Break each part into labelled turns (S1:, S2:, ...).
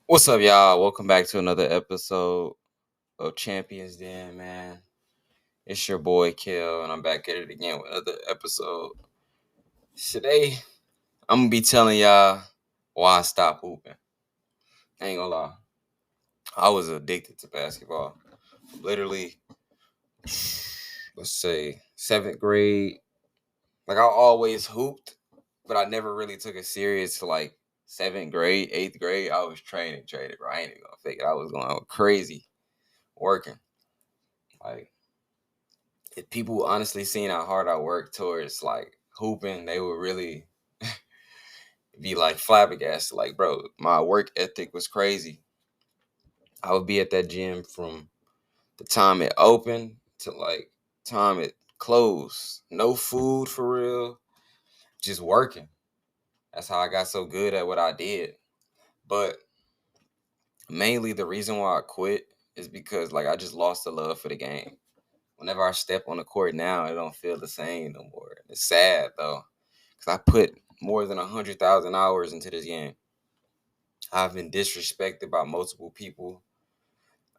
S1: What's up, y'all? Welcome back to another episode of Champions Den, man. It's your boy Kill, and I'm back at it again with another episode. Today, I'm gonna be telling y'all why I stopped hooping. I ain't gonna lie, I was addicted to basketball. Literally, let's say seventh grade. Like I always hooped, but I never really took it serious to like seventh grade, eighth grade. I was training, bro. I ain't even gonna fake it. I was going crazy working. Like if people honestly seen how hard I worked towards like hooping, they would really be like flabbergasted. Like, bro, my work ethic was crazy. I would be at that gym from the time it opened to like time it closed. No food for real, just working. That's how I got so good at what I did. But mainly the reason why I quit is because like I just lost the love for the game. Whenever I step on the court now, it don't feel the same no more. It's sad though, because I put more than 100,000 hours into this game. I've been disrespected by multiple people.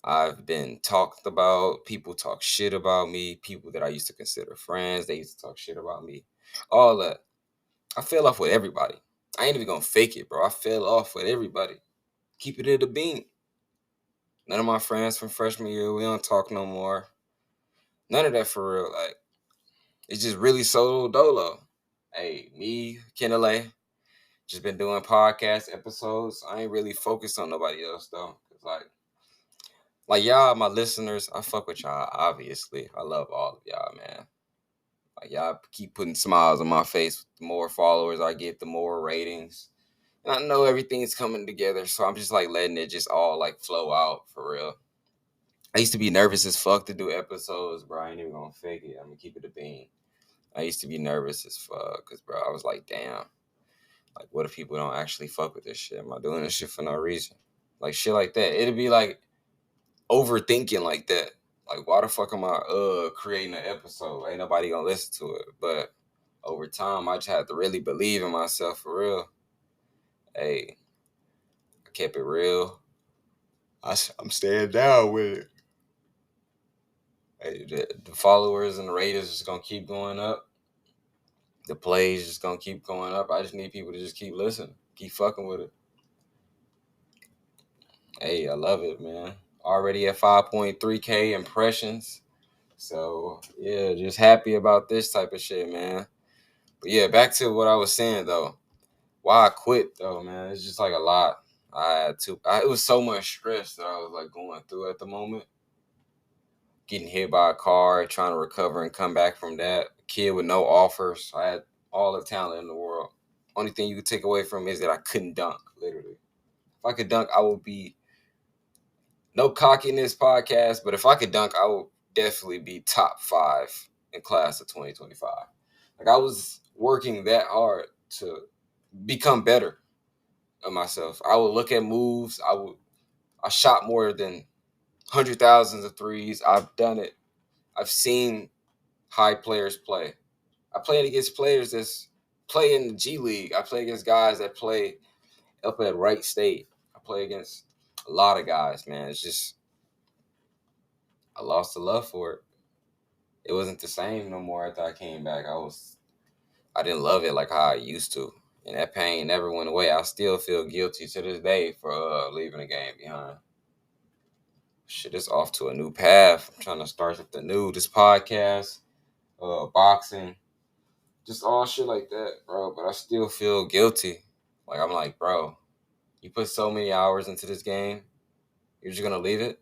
S1: I've been talked about. People talk shit about me. People that I used to consider friends, they used to talk shit about me. All that. I fell off with everybody. I ain't even gonna fake it, bro. I fell off with everybody. Keep it in the beam. None of my friends from freshman year, we don't talk no more. None of that for real. Like, it's just really solo dolo. Hey, me, Kenele, just been doing podcast episodes. I ain't really focused on nobody else though. Cause like y'all, my listeners, I fuck with y'all. Obviously, I love all of y'all, man. Like y'all keep putting smiles on my face. The more followers I get, the more ratings. And I know everything's coming together, so I'm just like letting it just all like flow out for real. I used to be nervous as fuck to do episodes, bro. I ain't even gonna fake it. I'm gonna keep it a bean. I used to be nervous as fuck, cause bro, I was like, damn. Like, what if people don't actually fuck with this shit? Am I doing this shit for no reason? Like shit like that. It'd be like overthinking like that. Like, why the fuck am I creating an episode? Ain't nobody gonna listen to it. But over time, I just had to really believe in myself for real. Hey, I kept it real. I'm staying down with it. Hey, the followers and the ratings is gonna keep going up. The plays just gonna keep going up. I just need people to just keep listening, keep fucking with it. Hey, I love it, man. Already at 5.3K impressions. So yeah, just happy about this type of shit, man. But yeah, back to what I was saying though. Why I quit though, man? It's just like a lot. It was so much stress that I was like going through at the moment. Getting hit by a car, trying to recover and come back from that. A kid with no offers. I had all the talent in the world. Only thing you could take away from me is that I couldn't dunk, literally. If I could dunk, I would be no cockiness podcast, but if I could dunk, I would definitely be top 5 in class of 2025. Like I was working that hard to become better of myself. I would look at moves. I shot more than hundred thousands of threes. I've done it. I've seen high players play. I played against players that's play in the G League. I play against guys that play up at Wright State. I play against a lot of guys, man. It's just I lost the love for it. It wasn't the same no more after I came back. I didn't love it like how I used to. And that pain never went away. I still feel guilty to this day for leaving the game behind. Shit is off to a new path. I'm trying to start something new. This podcast, boxing, just all shit like that, bro. But I still feel guilty. Like I'm like, bro, you put so many hours into this game. You're just gonna leave it?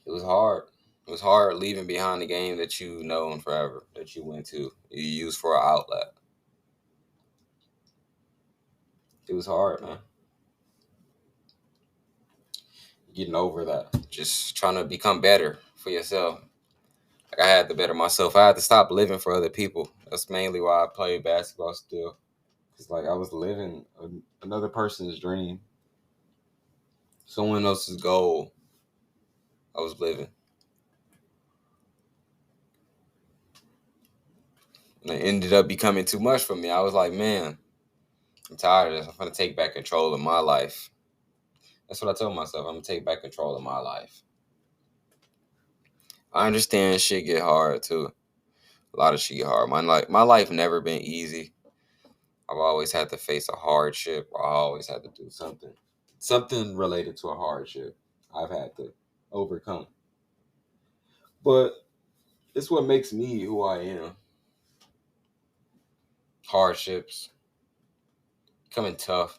S1: It was hard. It was hard leaving behind the game that you known forever, that you went to, you used for an outlet. It was hard, man. Getting over that. Just trying to become better for yourself. Like I had to better myself. I had to stop living for other people. That's mainly why I play basketball still. Cause like I was living another person's dream, someone else's goal. I was living, and it ended up becoming too much for me. I was like, man, I'm tired of this. I'm gonna take back control of my life. That's what I told myself. I'm gonna take back control of my life. I understand shit get hard too. A lot of shit get hard. My life never been easy. I've always had to face a hardship. I always had to do something related to a hardship. I've had to overcome. But it's what makes me who I am. Hardships, becoming tough.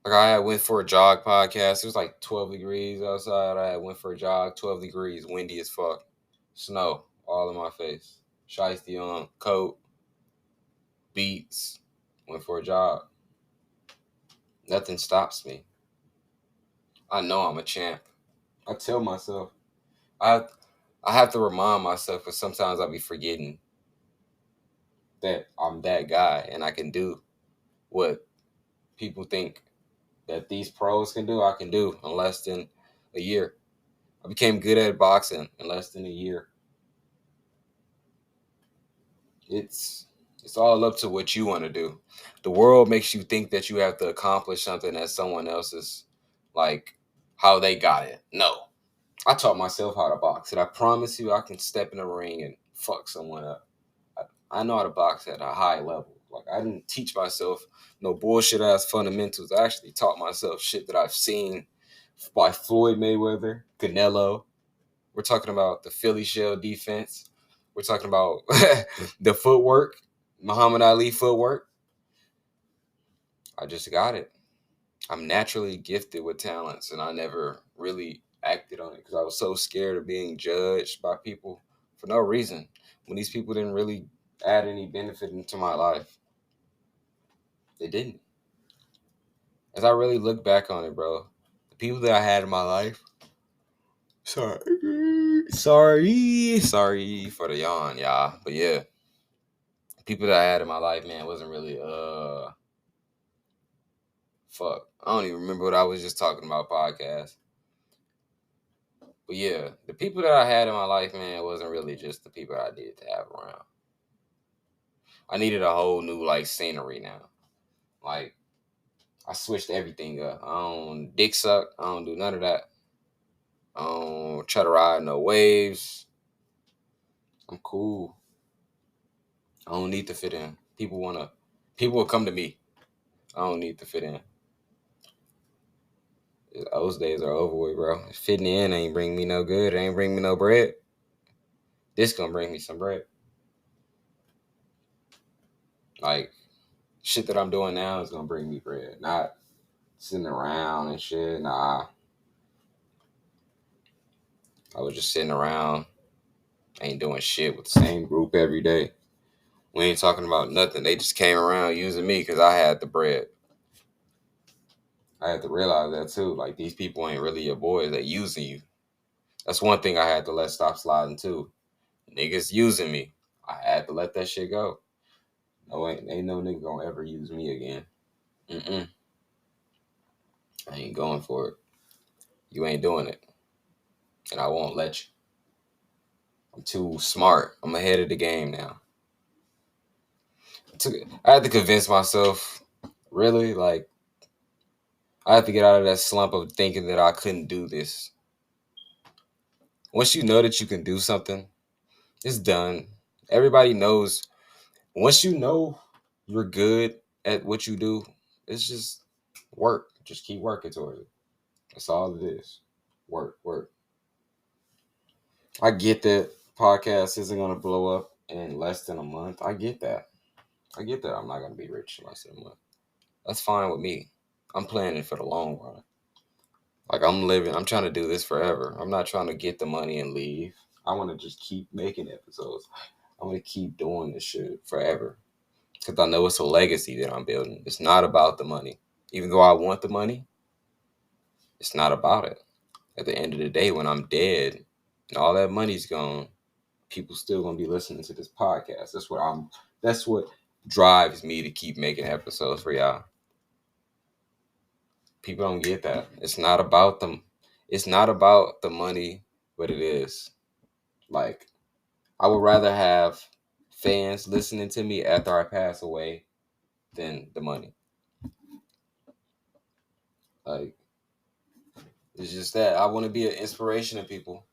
S1: Like I had went for a jog podcast. It was like 12 degrees outside. I had went for a jog, 12 degrees, windy as fuck. Snow all in my face. Shiesty on, coat, beats. Went for a jog. Nothing stops me. I know I'm a champ. I tell myself. I I have to remind myself because sometimes I'll be forgetting that I'm that guy and I can do what people think that these pros can do. I can do in less than a year. I became good at boxing in less than a year. It's it's all up to what you want to do. The world makes you think that you have to accomplish something that someone else is like how they got it. No. I taught myself how to box, and I promise you I can step in the ring and fuck someone up. I know how to box at a high level. Like I didn't teach myself no bullshit ass fundamentals. I actually taught myself shit that I've seen by Floyd Mayweather, Canelo. We're talking about the Philly shell defense. We're talking about the footwork, Muhammad Ali footwork. I just got it. I'm naturally gifted with talents, and I never really acted on it because I was so scared of being judged by people for no reason. When these people didn't really add any benefit into my life, they didn't. As I really look back on it, bro, the people that I had in my life, sorry for the yawn, y'all. But yeah, people that I had in my life, man, wasn't really fuck. I don't even remember what I was just talking about podcast. But yeah, the people that I had in my life, man, wasn't really just the people I needed to have around. I needed a whole new like scenery now. Like I switched everything up. I don't dick suck. I don't do none of that. I don't try to ride no waves. I'm cool. I don't need to fit in. People will come to me. I don't need to fit in. Those days are over with, bro. Fitting in ain't bring me no good. It ain't bring me no bread. This gonna bring me some bread. Like shit that I'm doing now is gonna bring me bread. Not sitting around and shit. Nah. I was just sitting around, ain't doing shit with the same group every day. We ain't talking about nothing. They just came around using me because I had the bread. I had to realize that too. Like these people ain't really your boys. They using you. That's one thing I had to let stop sliding too. Niggas using me. I had to let that shit go. No, ain't no nigga gonna ever use me again. Mm-mm. I ain't going for it. You ain't doing it. And I won't let you. I'm too smart. I'm ahead of the game now. I had to convince myself, really, like, I had to get out of that slump of thinking that I couldn't do this. Once you know that you can do something, it's done. Everybody knows. Once you know you're good at what you do, it's just work. Just keep working towards it. That's all it is. Work, work. I get that podcast isn't going to blow up in less than a month. I get that. I get that I'm not going to be rich in less than a month. That's fine with me. I'm planning for the long run. Like I'm trying to do this forever. I'm not trying to get the money and leave. I want to just keep making episodes. I want to keep doing this shit forever. Because I know it's a legacy that I'm building. It's not about the money. Even though I want the money, it's not about it. At the end of the day, when I'm dead and all that money's gone, people still gonna be listening to this podcast. That's what drives me to keep making episodes for y'all. People don't get that. It's not about them. It's not about the money, but it is. Like, I would rather have fans listening to me after I pass away than the money. Like, it's just that I want to be an inspiration to people.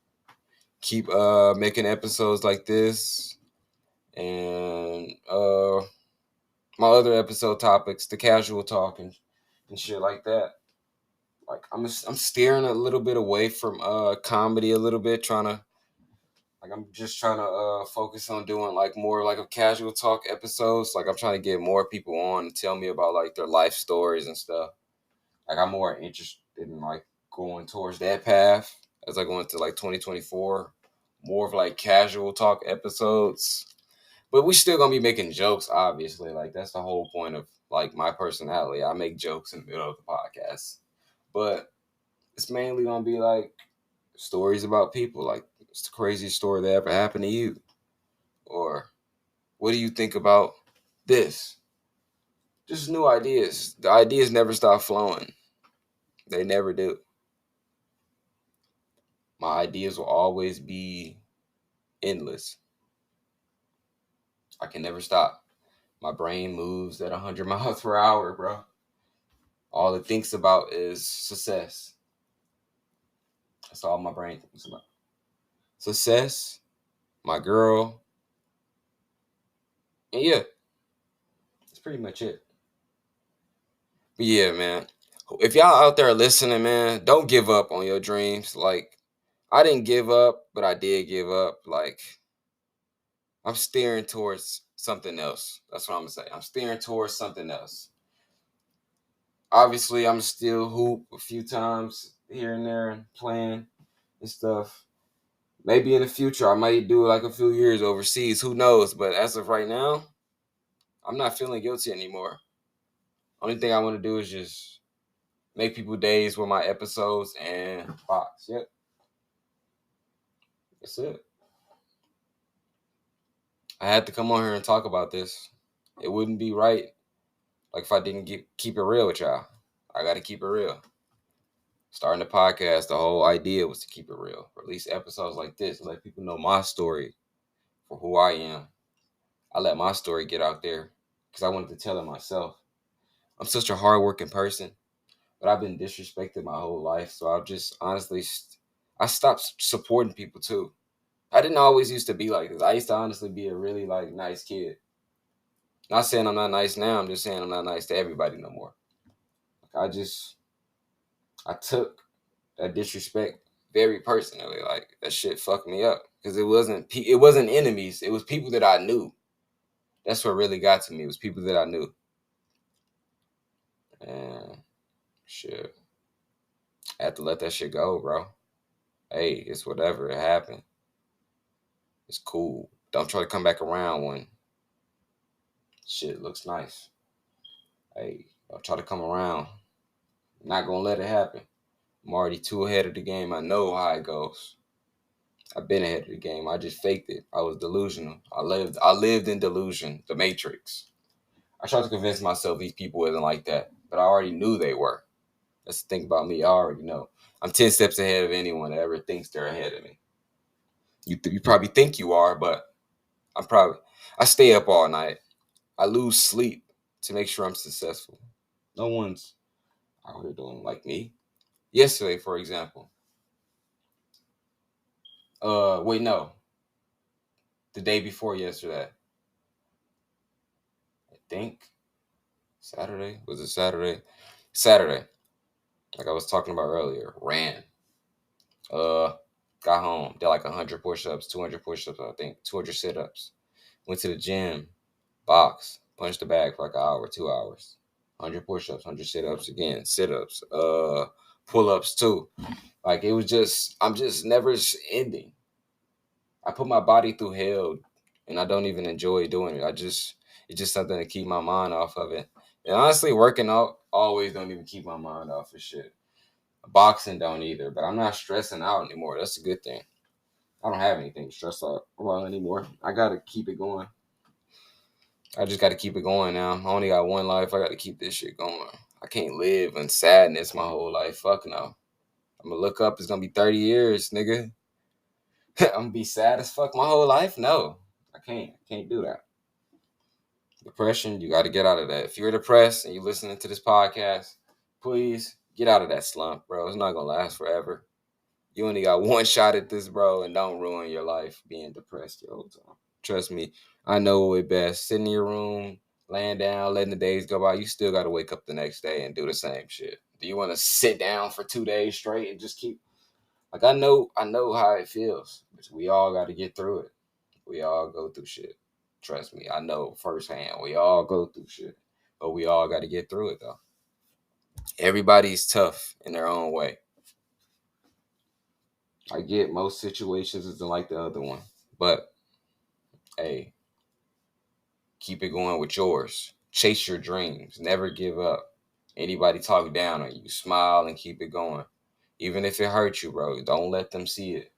S1: Keep making episodes like this, and my other episode topics, the casual talking and shit like that. Like, I'm steering a little bit away from comedy a little bit, trying to, like, I'm just trying to focus on doing like more like a casual talk episodes. Like, I'm trying to get more people on and tell me about like their life stories and stuff. Like, I'm more interested in like going towards that path as I go into like 2024. More of like casual talk episodes. But we still gonna be making jokes, obviously. Like, that's the whole point of like my personality. I make jokes in the middle of the podcast. But it's mainly gonna be like stories about people. Like, it's the craziest story that ever happened to you. Or what do you think about this? Just new ideas. The ideas never stop flowing. They never do. My ideas will always be endless. I can never stop. My brain moves at 100 miles per hour, bro. All it thinks about is success. That's all my brain thinks about. Success, my girl, and yeah, that's pretty much it. But yeah, man. If y'all out there listening, man, don't give up on your dreams. Like, I didn't give up, but I did give up. Like, I'm steering towards something else. That's what I'm gonna say. I'm steering towards something else. Obviously, I'm still hoop a few times here and there and playing and stuff. Maybe in the future, I might do like a few years overseas. Who knows? But as of right now, I'm not feeling guilty anymore. Only thing I want to do is just make people days with my episodes and box. Yep, that's it. I had to come on here and talk about this. It wouldn't be right, like, if I didn't keep it real with y'all. I got to keep it real. Starting the podcast, the whole idea was to keep it real. Release episodes like this, let people know my story for who I am. I let my story get out there because I wanted to tell it myself. I'm such a hardworking person, but I've been disrespected my whole life. So I've just honestly, I stopped supporting people too. I didn't always used to be like this. I used to honestly be a really like nice kid. Not saying I'm not nice now. I'm just saying I'm not nice to everybody no more. I took that disrespect very personally. Like, that shit fucked me up because it wasn't enemies. It was people that I knew. That's what really got to me. It was people that I knew. And shit, I had to let that shit go, bro. Hey, it's whatever. It happened. It's cool. Don't try to come back around when shit looks nice. Hey, don't try to come around. I'm not gonna let it happen. I'm already too ahead of the game. I know how it goes. I've been ahead of the game. I just faked it. I was delusional. I lived in delusion, the matrix. I tried to convince myself these people wasn't like that, but I already knew they were. That's the thing about me. I already know. I'm 10 steps ahead of anyone that ever thinks they're ahead of me. You probably think you are, but I stay up all night. I lose sleep to make sure I'm successful. No one's out here doing like me. Yesterday, for example. Wait, no. The day before yesterday. I think Saturday. Was it Saturday? Saturday. Like I was talking about earlier. Ran. Uh, got home. Did like 100 push-ups, 200 push-ups, I think, 200 sit-ups. Went to the gym, box, punched the bag for like an hour, 2 hours. 100 push-ups, 100 sit-ups again, sit-ups, pull-ups too. Like, I'm just never ending. I put my body through hell, and I don't even enjoy doing it. It's just something to keep my mind off of it. And honestly, working out always don't even keep my mind off of shit. Boxing don't either, but I'm not stressing out anymore. That's a good thing. I don't have anything to stress out about anymore. I gotta keep it going. I just gotta keep it going now. I only got one life. I gotta keep this shit going. I can't live in sadness my whole life. Fuck no. I'm gonna look up. It's gonna be 30 years, nigga. I'm gonna be sad as fuck my whole life. No, I can't. I can't do that. Depression, you got to get out of that. If you're depressed and you're listening to this podcast, please get out of that slump, bro. It's not going to last forever. You only got one shot at this, bro, and don't ruin your life being depressed your whole time. Trust me, I know it best. Sitting in your room, laying down, letting the days go by, you still got to wake up the next day and do the same shit. Do you want to sit down for 2 days straight and just keep like I know how it feels. But we all got to get through it. We all go through shit. Trust me, I know firsthand. We all go through shit, but we all got to get through it though. Everybody's tough in their own way. I get most situations isn't like the other one, but hey, keep it going with yours. Chase your dreams. Never give up. Anybody talk down on you, smile and keep it going. Even if it hurts you, bro, don't let them see it.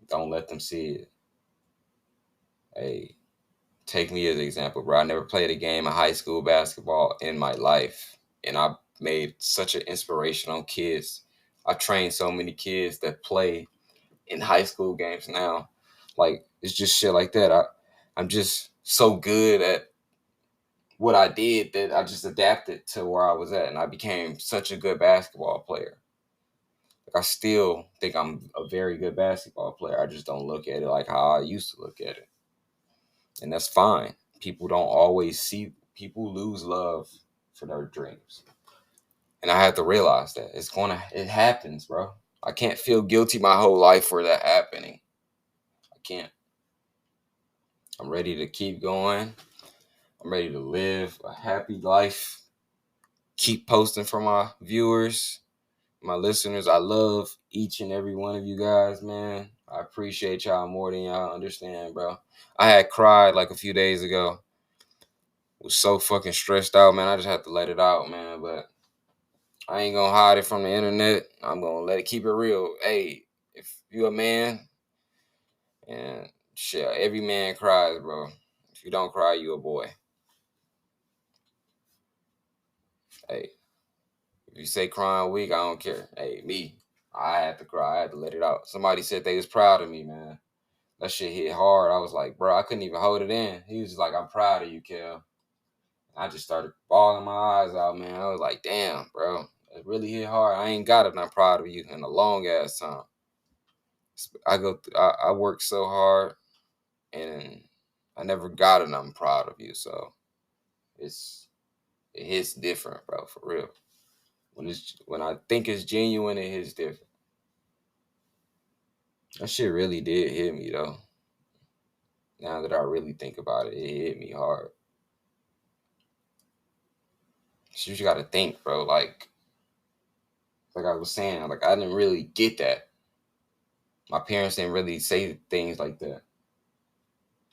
S1: Don't let them see it. Hey, take me as an example, bro. I never played a game of high school basketball in my life, and I made such an inspiration on kids. I trained so many kids that play in high school games now. Like it's just shit like that. I'm just so good at what I did that I just adapted to where I was at, and I became such a good basketball player. Like I still think I'm a very good basketball player. I just don't look at it like how I used to look at it, and that's fine. People don't always see. People lose love for their dreams, and I had to realize that it happens, bro. I can't feel guilty my whole life for that happening. I can't. I'm ready to keep going. I'm ready to live a happy life. Keep posting for my viewers, my listeners. I love each and every one of you guys, man. I appreciate y'all more than y'all understand, bro. I had cried like a few days ago. Was so fucking stressed out, man. I just had to let it out, man. But I ain't gonna hide it from the internet. I'm gonna let it keep it real. Hey, if you a man, and shit, every man cries, bro. If you don't cry, you a boy. Hey, if you say crying weak, I don't care. Hey, me, I had to cry. I had to let it out. Somebody said they was proud of me, man. That shit hit hard. I was like, bro, I couldn't even hold it in. He was just like, I'm proud of you, Kel. I just started bawling my eyes out, man. I was like, damn, bro. It really hit hard. I ain't got it. I'm proud of you in a long ass time. I worked so hard and I never got it. And I'm proud of you. So it hits different, bro, for real. When I think it's genuine, it hits different. That shit really did hit me though. Now that I really think about it, it hit me hard. So you got to think, bro. Like I was saying, like I didn't really get that. My parents didn't really say things like that.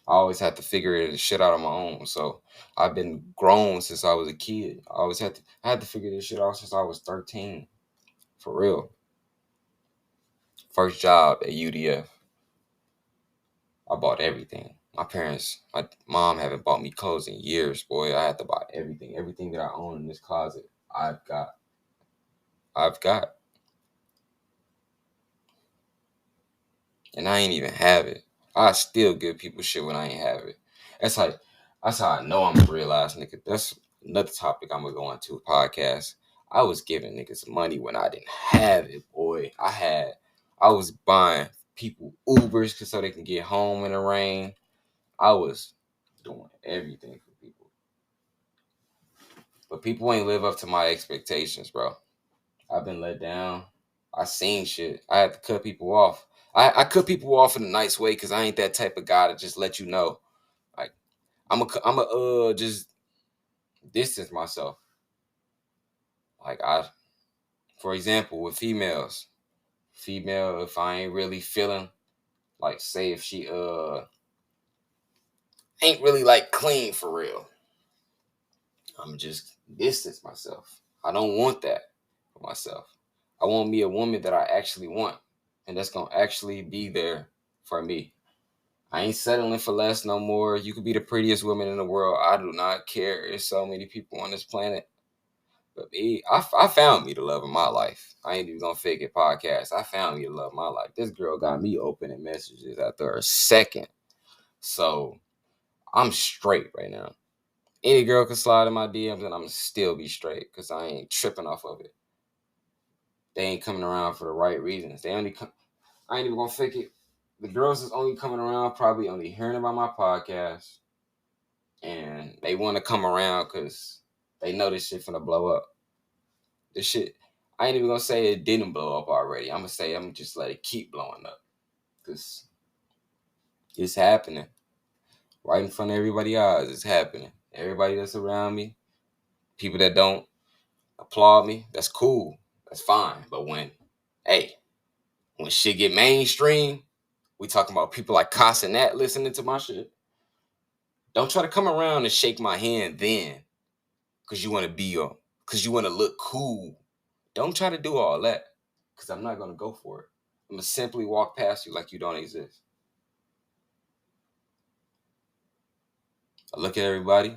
S1: I always had to figure this shit out on my own. So I've been grown since I was a kid. I had to figure this shit out since I was 13. For real. First job at UDF. I bought everything. My mom haven't bought me clothes in years, boy. I had to buy everything. Everything that I own in this closet, I've got. I've got. And I ain't even have it. I still give people shit when I ain't have it. That's like that's how I know I'm a real ass nigga. That's another topic I'm gonna go into a podcast. I was giving niggas money when I didn't have it, boy. I was buying people Ubers so they can get home in the rain. I was doing everything for people. But people ain't live up to my expectations, bro. I've been let down. I seen shit. I had to cut people off. I cut people off in a nice way because I ain't that type of guy to just let you know. Like I'm a just distance myself. Like for example, with female, if I ain't really feeling like, say if she ain't really like clean for real, I'm just distance myself. I don't want that for myself. I want me a woman that I actually want, and that's gonna actually be there for me. I ain't settling for less no more. You could be the prettiest woman in the world. I do not care. There's so many people on this planet. But me, I found me the love of my life. I ain't even gonna fake it podcast. I found me the love of my life. This girl got me opening messages after a second. So I'm straight right now. Any girl can slide in my DMs and I'm going to still be straight because I ain't tripping off of it. They ain't coming around for the right reasons. They only come. I ain't even going to fake it. The girls is only coming around probably only hearing about my podcast. And they want to come around because they know this shit finna blow up. This shit, I ain't even going to say it didn't blow up already. I'm going to say I'm going to just let it keep blowing up. Because it's happening. Right in front of everybody's eyes, it's happening. Everybody that's around me, people that don't applaud me, that's cool. That's fine. But when shit get mainstream, we talking about people like Cas and Nat listening to my shit. Don't try to come around and shake my hand then because you want to be on, because you want to look cool. Don't try to do all that because I'm not going to go for it. I'm going to simply walk past you like you don't exist. I look at everybody.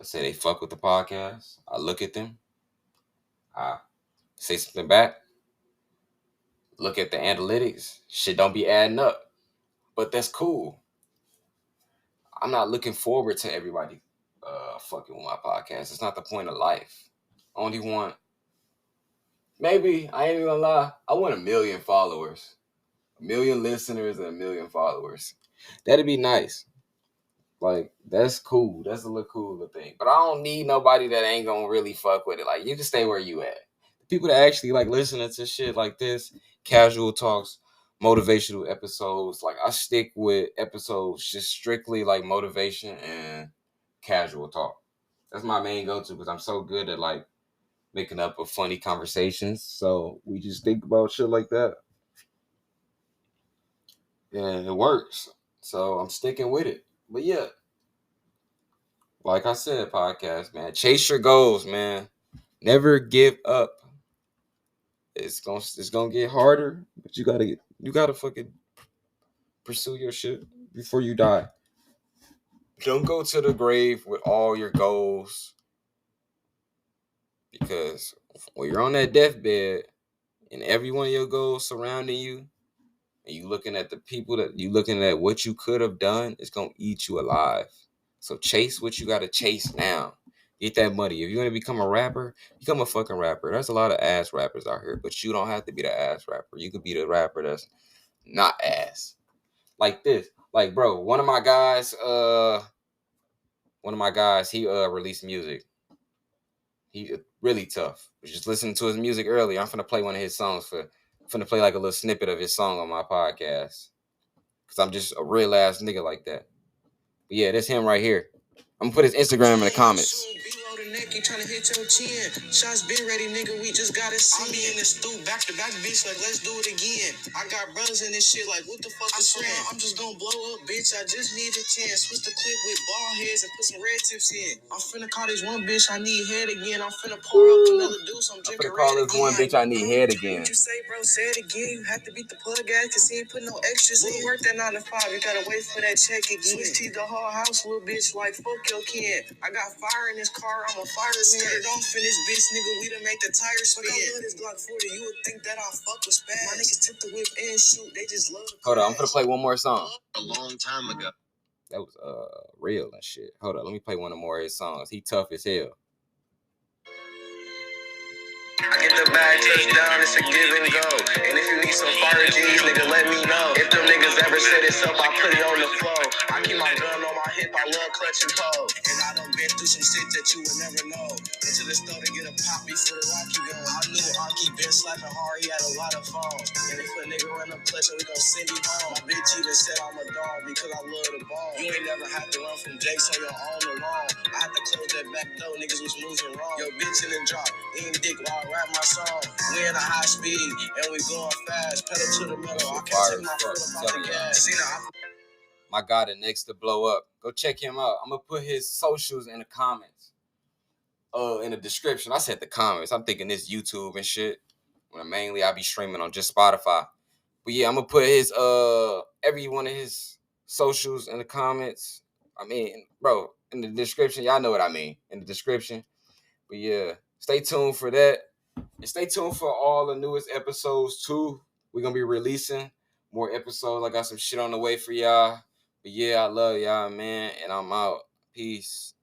S1: I say they fuck with the podcast. I look at them. I say something back. Look at the analytics. Shit don't be adding up. But that's cool. I'm not looking forward to everybody fucking with my podcast. It's not the point of life. I only want, maybe, I ain't even gonna lie, I want 1 million followers. 1 million listeners and 1 million followers. That'd be nice. Like, that's cool. That's a little cooler thing. But I don't need nobody that ain't gonna really fuck with it. Like, you can stay where you at. People that actually like listening to shit like this, casual talks, motivational episodes. Like, I stick with episodes just strictly like motivation and casual talk. That's my main go-to because I'm so good at like making up of funny conversations. So we just think about shit like that. And it works. So I'm sticking with it. But yeah, like I said, podcast, man, chase your goals, man. Never give up. It's gonna get harder, but you gotta fucking pursue your shit before you die. Don't go to the grave with all your goals because when you're on that deathbed and every one of your goals surrounding you, and you looking at the people that you looking at what you could have done, it's gonna eat you alive. So chase what you gotta chase now. Get that money. If you want to become a rapper, become a fucking rapper. There's a lot of ass rappers out here, but you don't have to be the ass rapper. You could be the rapper that's not ass. Like this. Like, bro, one of my guys, he released music. He really tough. Was just listening to his music earlier. I'm finna play one of his songs I'm finna play like a little snippet of his song on my podcast. Cause I'm just a real ass nigga like that. But yeah, that's him right here. I'm gonna put his Instagram in the comments. You trying to hit your chin. Shots been ready, nigga. We just gotta see. I be in the stoop, back to back, bitch. Like, let's do it again. I got brothers in this shit. Like, what the fuck is friend? I'm just gonna blow up, bitch. I just need a chance. Switch the clip with ball heads and put some red tips in. I'm finna call this one bitch. I need head again. I'm finna pour up another deuce. I'm drinking red again. This one bitch. I need head again. What you say, bro? Say it again. You have to beat the plug ass because he ain't put no extras in. Work that 9 to 5. You gotta wait for that check again. Switch teeth the whole house, little bitch. Like, fuck your kid. I got fire in this car. I'm a fireman. Started off in this bitch, nigga. We done make the tires spin. I love this Glock 40. You would think that I fuck with spaz. My niggas took the whip and shoot. They just love the Hold on, I'm gonna play one more song. A long time ago. That was real and shit. Hold on, let me play one more of his songs. He tough as hell. I get the bag, touchdown, it's a give and go. And if you need some fire G's, nigga, let me know. If them niggas ever set it up, I put it on the floor. I keep my gun on my hip, I love clutch and pole. And I done been through some shit that you would never know. Went to the store to get a pop before the Rocky gun. I knew Aki been slapping hard, he had a lot of phones. And if a nigga run up clutch, we gon' send him home. My bitch even said I'm a dog because I love the ball. You ain't never had to run from Jakes on your own alone. I had to close that back door, niggas was moving wrong. Yo, bitch in the drop, eating dick while I rap my song. We in a high speed and we going fast. Pedal to the metal. I can't take my foot up on the gas. My guy that next to blow up. Go check him out. I'm gonna put his socials in the comments. In the description. I said the comments. I'm thinking this YouTube and shit. When mainly I be streaming on just Spotify. But yeah, I'm gonna put his every one of his socials in the comments. I mean, bro, in the description. Y'all know what I mean. In the description. But yeah, stay tuned for that. And stay tuned for all the newest episodes too. We're gonna be releasing more episodes. I got some shit on the way for y'all. But yeah, I love y'all, man, and I'm out. Peace.